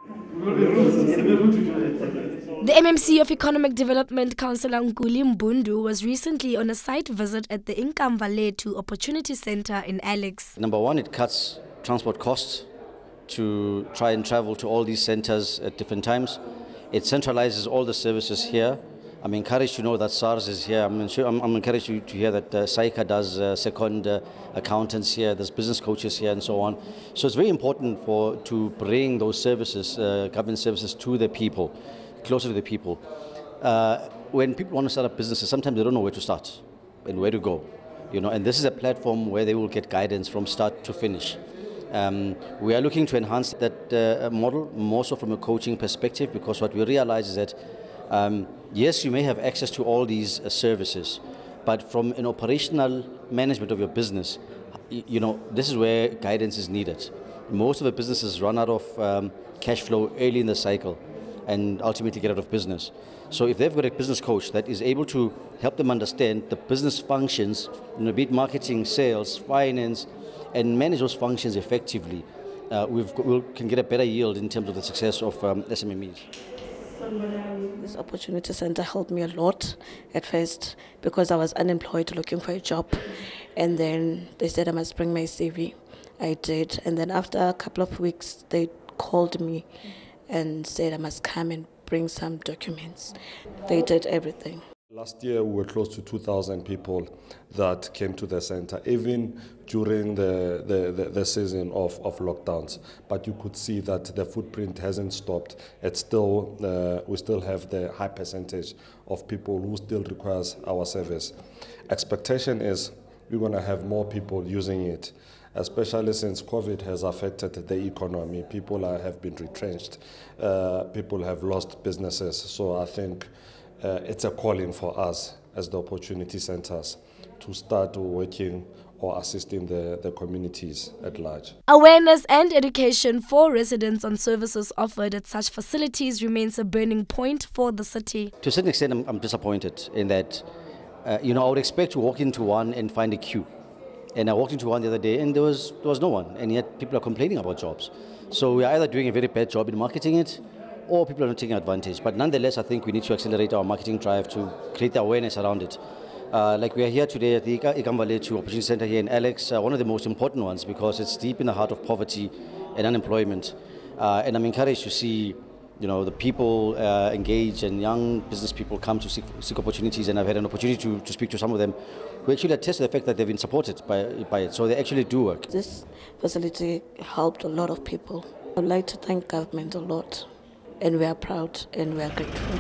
The MMC of Economic Development Councillor Mbundu was recently on a site visit at the Ikamvalethu Opportunity Centre in Alex. Number one, it cuts transport costs to try and travel to all these centres at different times. It centralises all the services here. I'm encouraged to know that SARS is here. I'm encouraged to hear that SAICA does second accountants here. There's business coaches here and so on. So it's very important to bring those services, government services, to the people, closer to the people. When people want to start up businesses, sometimes they don't know where to start and where to go. And this is a platform where they will get guidance from start to finish. We are looking to enhance that model, more so from a coaching perspective, because what we realize is that yes, you may have access to all these services, but from an operational management of your business, this is where guidance is needed. Most of the businesses run out of cash flow early in the cycle and ultimately get out of business. So if they've got a business coach that is able to help them understand the business functions, be it marketing, sales, finance, and manage those functions effectively, we can get a better yield in terms of the success of SMMEs. This opportunity centre helped me a lot at first because I was unemployed looking for a job, and then they said I must bring my CV. I did, and then after a couple of weeks they called me and said I must come and bring some documents. They did everything. Last year we were close to 2,000 people that came to the centre, even during the season of lockdowns. But you could see that the footprint hasn't stopped. It's still, we still have the high percentage of people who still requires our service. Expectation is we're going to have more people using it, especially since COVID has affected the economy. People have been retrenched. People have lost businesses. So I think it's a calling for us as the opportunity centres to start working or assisting the communities at large. Awareness and education for residents on services offered at such facilities remains a burning point for the city. To a certain extent, I'm disappointed in that, I would expect to walk into one and find a queue. And I walked into one the other day and there was no one, and yet people are complaining about jobs. So we are either doing a very bad job in marketing it, or people are not taking advantage. But nonetheless, I think we need to accelerate our marketing drive to create the awareness around it. Like we are here today at the Ikamvalethu Opportunity Centre here in Alex, one of the most important ones because it's deep in the heart of poverty and unemployment. And I'm encouraged to see the people engage, and young business people come to seek opportunities, and I've had an opportunity to speak to some of them who actually attest to the fact that they've been supported by it, so they actually do work. This facility helped a lot of people. I'd like to thank government a lot, and we are proud and we are grateful.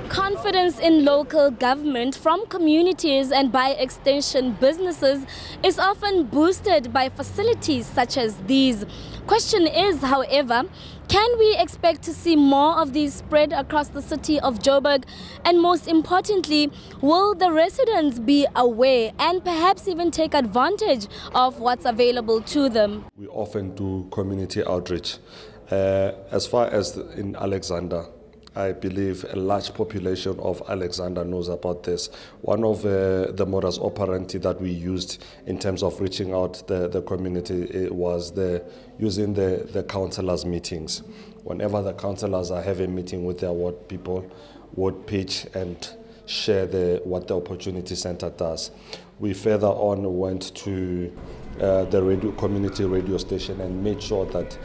Confidence in local government from communities and by extension businesses is often boosted by facilities such as these. Question is, however, can we expect to see more of these spread across the city of Joburg? And most importantly, will the residents be aware and perhaps even take advantage of what's available to them? We often do community outreach. As far as in Alexander, I believe a large population of Alexander knows about this. One of the modus operandi that we used in terms of reaching out the community was using the councillors' meetings. Whenever the councillors are having a meeting with their ward people, would pitch and share what the Opportunity Centre does. We further on went to the community radio station and made sure that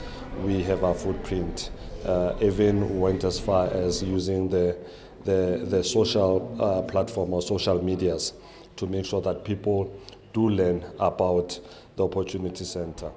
we have our footprint. Even went as far as using the social platform or social medias to make sure that people do learn about the Opportunity Centre.